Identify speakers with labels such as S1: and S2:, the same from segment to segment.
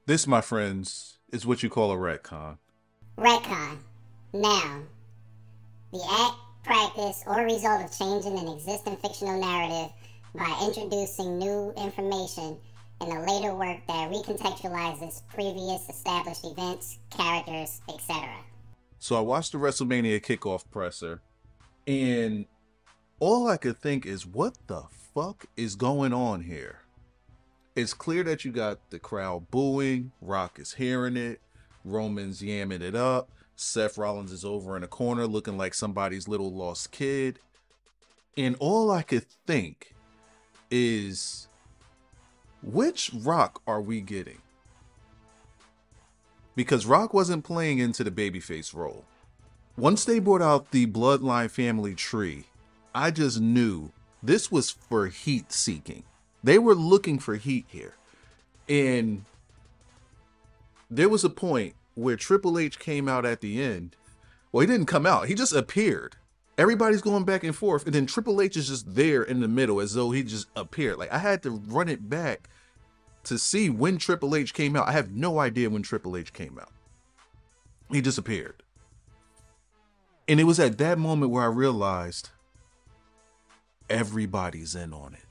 S1: This, my friends, is what you call a retcon.
S2: Retcon. Noun. The act, practice, or result of changing an existing fictional narrative by introducing new information in a later work that recontextualizes previous established events, characters, etc.
S1: So I watched the WrestleMania kickoff presser, and all I could think is, what the fuck is going on here? It's clear that you got the crowd booing, Rock is hearing it, Roman's yamming it up, Seth Rollins is over in a corner looking like somebody's little lost kid. And all I could think is, which Rock are we getting? Because Rock wasn't playing into the babyface role. Once they brought out the Bloodline family tree, I just knew this was for heat seeking. They were looking for heat here. And there was a point where Triple H came out at the end. Well, he didn't come out. He just appeared. Everybody's going back and forth. And then Triple H is just there in the middle as though he just appeared. Like, I had to run it back to see when Triple H came out. I have no idea when Triple H came out. He just appeared. And it was at that moment where I realized everybody's in on it.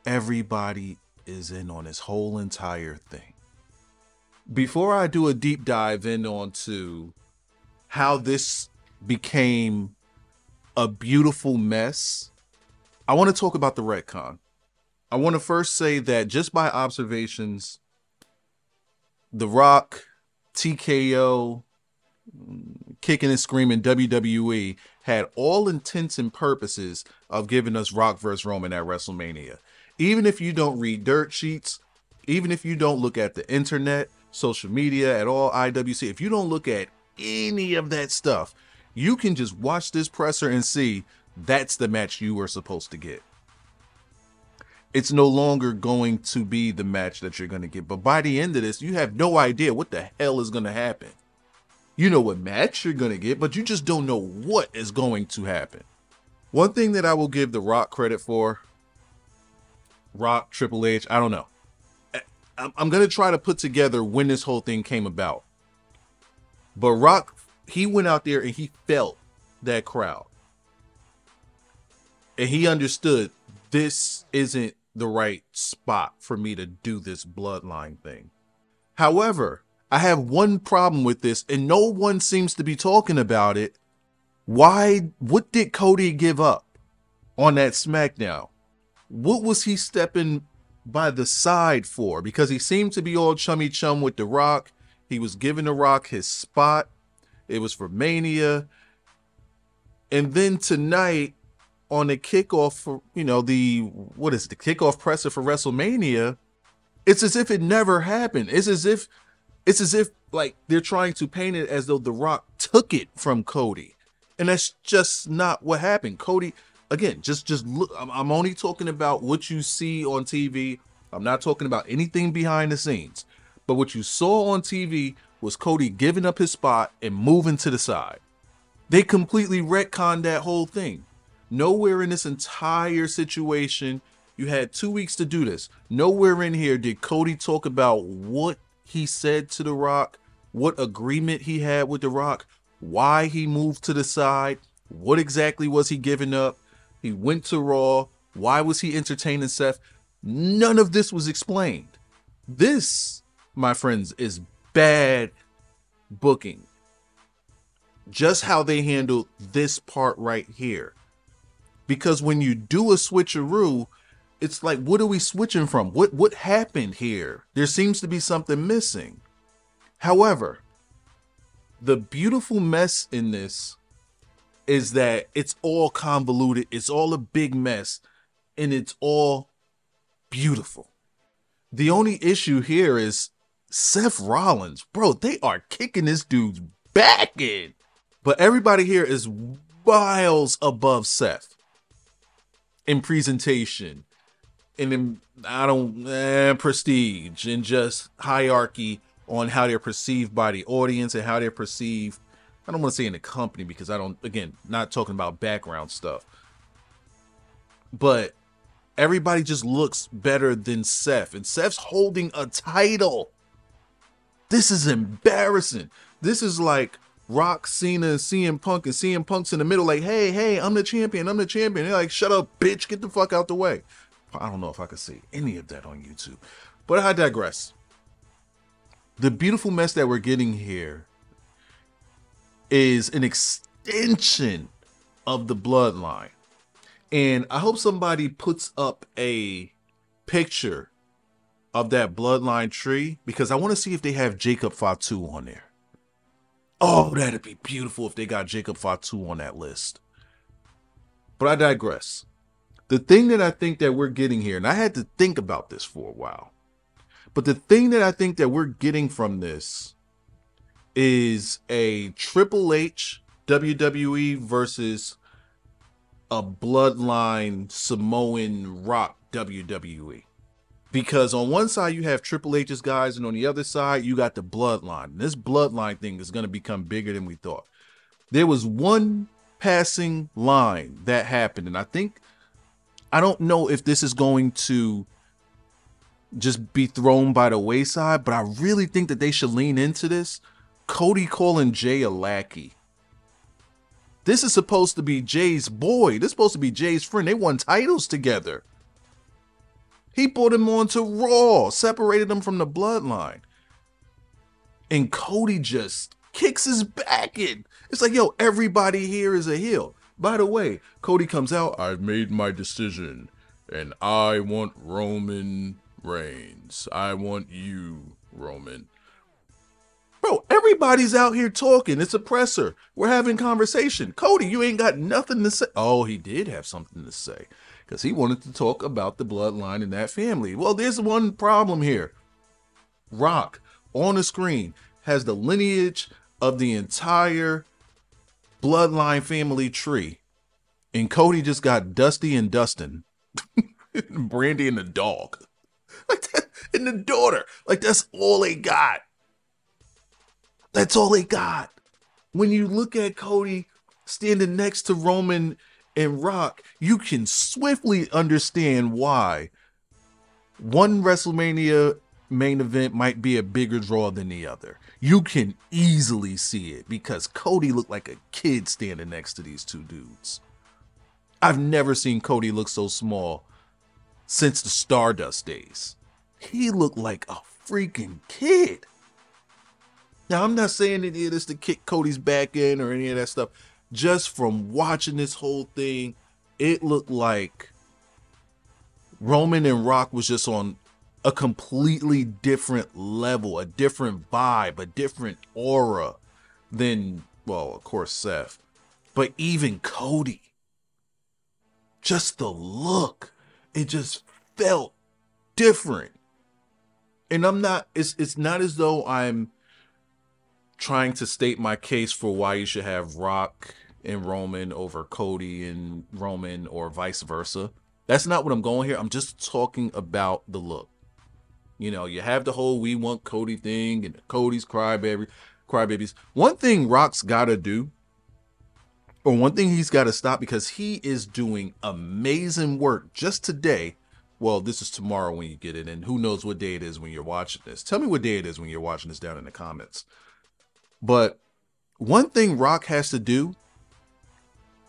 S1: Everybody is in on this whole entire thing. Before I do a deep dive in onto how this became a beautiful mess, I want to talk about the retcon. I want to first say that just by observations, The Rock, TKO, Kicking and Screaming WWE had all intents and purposes of giving us Rock vs. Roman at WrestleMania. Even if you don't read dirt sheets, even if you don't look at the internet, social media at all, IWC, if you don't look at any of that stuff, you can just watch this presser and see that's the match you were supposed to get. It's no longer going to be the match that you're going to get. But by the end of this, you have no idea what the hell is going to happen. You know what match you're going to get, but you just don't know what is going to happen. One thing that I will give The Rock credit for, Rock, Triple H, I don't know. I'm going to try to put together when this whole thing came about. But Rock, he went out there and he felt that crowd. And he understood this isn't the right spot for me to do this bloodline thing. However, I have one problem with this, and no one seems to be talking about it. What did Cody give up on that SmackDown? What was he stepping by the side for? Because he seemed to be all chummy chum with The Rock. He was giving The Rock his spot. It was for Mania. And then tonight on the kickoff for, the kickoff presser for WrestleMania, it's as if it never happened. It's as if like they're trying to paint it as though The Rock took it from Cody. And that's just not what happened. Cody, again, just look, I'm only talking about what you see on TV. I'm not talking about anything behind the scenes. But what you saw on TV was Cody giving up his spot and moving to the side. They completely retconned that whole thing. Nowhere in this entire situation, you had 2 weeks to do this. Nowhere in here did Cody talk about what he said to The Rock, what agreement he had with The Rock, why he moved to the side, what exactly was he giving up. He went to Raw. Why was he entertaining Seth? None of this was explained. This, my friends, is bad booking. Just how they handled this part right here. Because when you do a switcheroo, it's like, what are we switching from? What happened here? There seems to be something missing. However, the beautiful mess in this is that it's all convoluted. It's all a big mess. And it's all beautiful. The only issue here is Seth Rollins. Bro, they are kicking this dude's back in. But everybody here is miles above Seth in presentation, and in prestige, and just hierarchy on how they're perceived by the audience and how they're perceived. I don't want to say in the company because not talking about background stuff. But everybody just looks better than Seth. And Seth's holding a title. This is embarrassing. This is like Rock, Cena, and CM Punk, and CM Punk's in the middle like, hey, I'm the champion, I'm the champion. They're like, shut up, bitch, get the fuck out the way. I don't know if I could see any of that on YouTube. But I digress. The beautiful mess that we're getting here is an extension of the bloodline. And I hope somebody puts up a picture of that bloodline tree, because I want to see if they have Jacob Fatu on there. Oh, that'd be beautiful if they got Jacob Fatu on that list. But I digress. The thing that I think that we're getting here, and I had to think about this for a while, but the thing that I think that we're getting from this is a Triple H WWE versus a bloodline Samoan Rock WWE. Because on one side you have Triple H's guys, and on the other side you got the bloodline. This bloodline thing is going to become bigger than we thought. There was one passing line that happened, and I don't know if this is going to just be thrown by the wayside, but I really think that they should lean into this. Cody calling Jay a lackey. This is supposed to be Jay's boy. This is supposed to be Jay's friend. They won titles together. He brought him on to Raw, separated him from the bloodline. And Cody just kicks his back in. It's like, yo, everybody here is a heel. By the way, Cody comes out, I've made my decision, and I want Roman Reigns. I want you, Roman. Bro, everybody's out here talking. It's a presser. We're having conversation. Cody, you ain't got nothing to say. Oh, he did have something to say, because he wanted to talk about the bloodline in that family. Well, there's one problem here. Rock, on the screen, has the lineage of the entire bloodline family tree. And Cody just got Dusty and Dustin. Brandy and the dog. Like that, and the daughter. Like, that's all they got. That's all they got. When you look at Cody standing next to Roman and Rock, you can swiftly understand why one WrestleMania main event might be a bigger draw than the other. You can easily see it, because Cody looked like a kid standing next to these two dudes. I've never seen Cody look so small since the Stardust days. He looked like a freaking kid. Now, I'm not saying any of this to kick Cody's back in or any of that stuff. Just from watching this whole thing, it looked like Roman and Rock was just on a completely different level, a different vibe, a different aura than, well, of course, Seth, but even Cody. Just the look, it just felt different. And it's not as though I'm trying to state my case for why you should have Rock and Roman over Cody and Roman, or vice versa. That's not what I'm going here. I'm just talking about the look. You know, you have the whole we want Cody thing and Cody's crybabies. One thing Rock's got to do, or one thing he's got to stop, because he is doing amazing work just today. Well, this is tomorrow when you get it, and who knows what day it is when you're watching this. Tell me what day it is when you're watching this down in the comments. But one thing Rock has to do,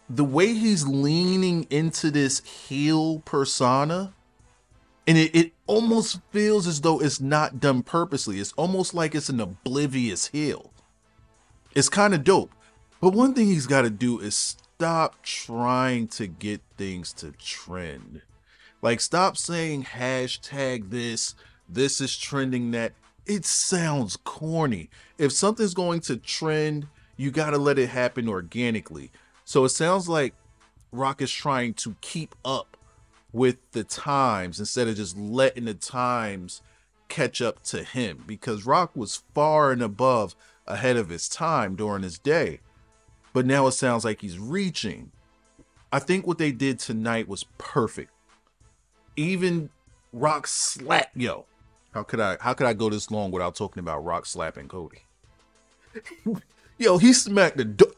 S1: the way he's leaning into this heel persona, and it almost feels as though it's not done purposely. It's almost like it's an oblivious heel. It's kind of dope. But one thing he's got to do is stop trying to get things to trend. Like, stop saying hashtag this is trending that. It sounds corny. If something's going to trend, you got to let it happen organically. So it sounds like Rock is trying to keep up with the times instead of just letting the times catch up to him, because Rock was far and above ahead of his time during his day. But now it sounds like he's reaching. I think what they did tonight was perfect. Even Rock slap, yo. How could I go this long without talking about Rock slapping Cody? Yo, he smacked the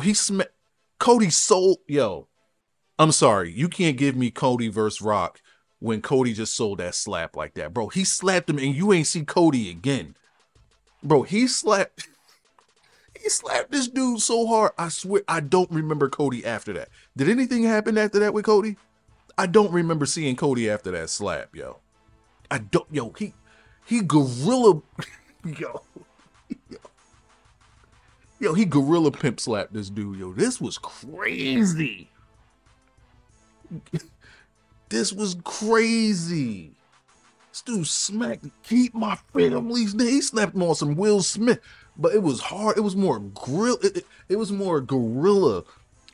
S1: he smacked Cody's soul. Yo, I'm sorry, you can't give me Cody versus Rock when Cody just sold that slap like that, bro. He slapped him, and you ain't see Cody again, bro. He slapped this dude so hard. I swear, I don't remember Cody after that. Did anything happen after that with Cody? I don't remember seeing Cody after that slap, yo. I don't, yo. He gorilla, yo. Yo, he gorilla pimp slapped this dude, yo. This was crazy. This was crazy. This dude smacked, keep my family's name. He slapped him on some Will Smith, but it was hard. It was more it was more gorilla.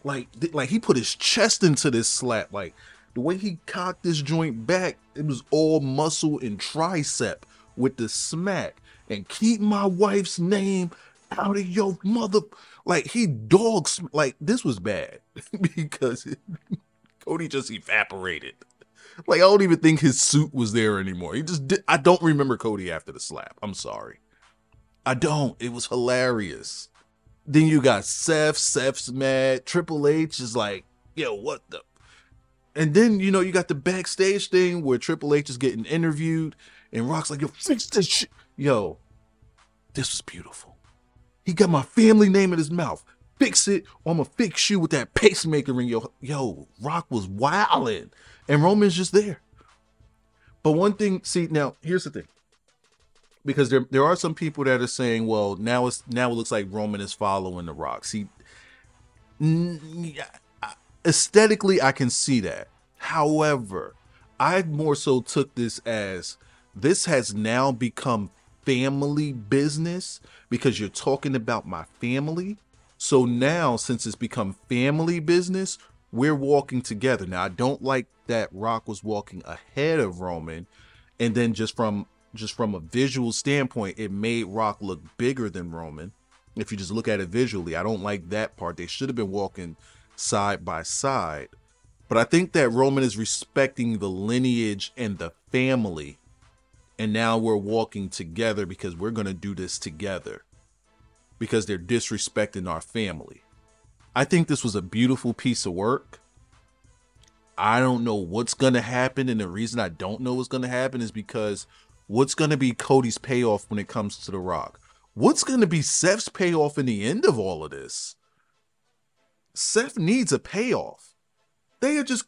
S1: Like he put his chest into this slap. Like the way he cocked this joint back, it was all muscle and tricep with the smack. And keep my wife's name out of your mother. Like he dogs. Like this was bad because Cody just evaporated. Like I don't even think his suit was there anymore. He just did. I don't remember Cody after the slap. I'm sorry. I don't. It was hilarious. Then you got Seth. Seth's mad. Triple H is like, yo, what the? And then, you know, you got the backstage thing where Triple H is getting interviewed and Rock's like, yo, fix this shit. Yo, this was beautiful. He got my family name in his mouth. Fix it, or I'm gonna fix you with that pacemaker in your... Yo, Rock was wildin'. And Roman's just there. But one thing, see, now, here's the thing. Because there are some people that are saying, well, now it looks like Roman is following The Rock. See, aesthetically, I can see that. However, I more so took this as this has now become family business because you're talking about my family. So now, since it's become family business, we're walking together. Now, I don't like that Rock was walking ahead of Roman, and then just from a visual standpoint, it made Rock look bigger than Roman. If you just look at it visually, I don't like that part. They should have been walking side by side. But I think that Roman is respecting the lineage and the family. And now we're walking together because we're going to do this together. Because they're disrespecting our family. I think this was a beautiful piece of work. I don't know what's going to happen. And the reason I don't know what's going to happen is because what's going to be Cody's payoff when it comes to The Rock? What's going to be Seth's payoff in the end of all of this? Seth needs a payoff. They are just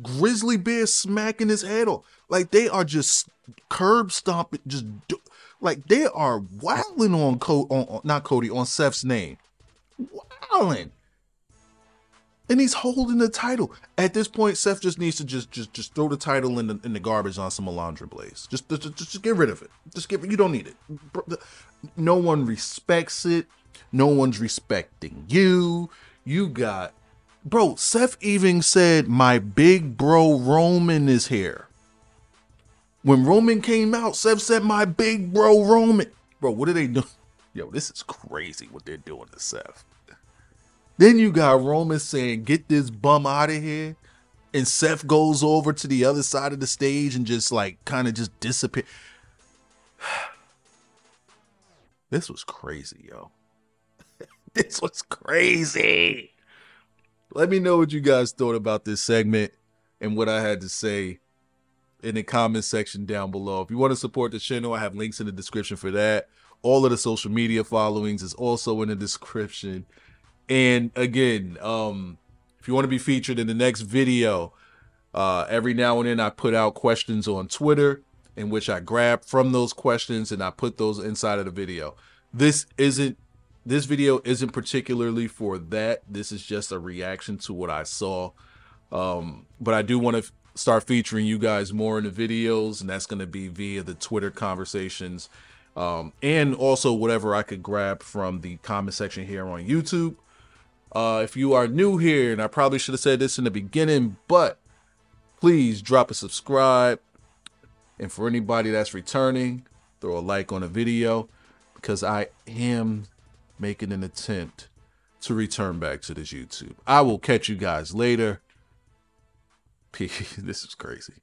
S1: grizzly bears smacking his head off. Like they are just curb stomping, like they are wilding on Seth's name. Wilding. And he's holding the title. At this point, Seth just needs to just throw the title in the garbage on some Alundra Blaze. Just get rid of it. You don't need it. No one respects it. No one's respecting you. You got, bro, Seth even said, my big bro Roman is here. When Roman came out, Seth said, my big bro Roman. Bro, what are they doing? Yo, this is crazy what they're doing to Seth. Then you got Roman saying, get this bum out of here. And Seth goes over to the other side of the stage and just like kind of just disappear. This was crazy, yo. This was crazy. Let me know what you guys thought about this segment and what I had to say in the comment section down below. If you want to support the channel, I have links in the description for that. All of the social media followings is also in the description. And again, if you want to be featured in the next video, every now and then I put out questions on Twitter in which I grab from those questions and I put those inside of the video. This video isn't particularly for that. This is just a reaction to what I saw. But I do want to start featuring you guys more in the videos, and that's going to be via the Twitter conversations. And also whatever I could grab from the comment section here on YouTube. If you are new here, and I probably should have said this in the beginning, but please drop a subscribe. And for anybody that's returning, throw a like on the video because I am making an attempt to return back to this YouTube. I will catch you guys later. Peace. This is crazy.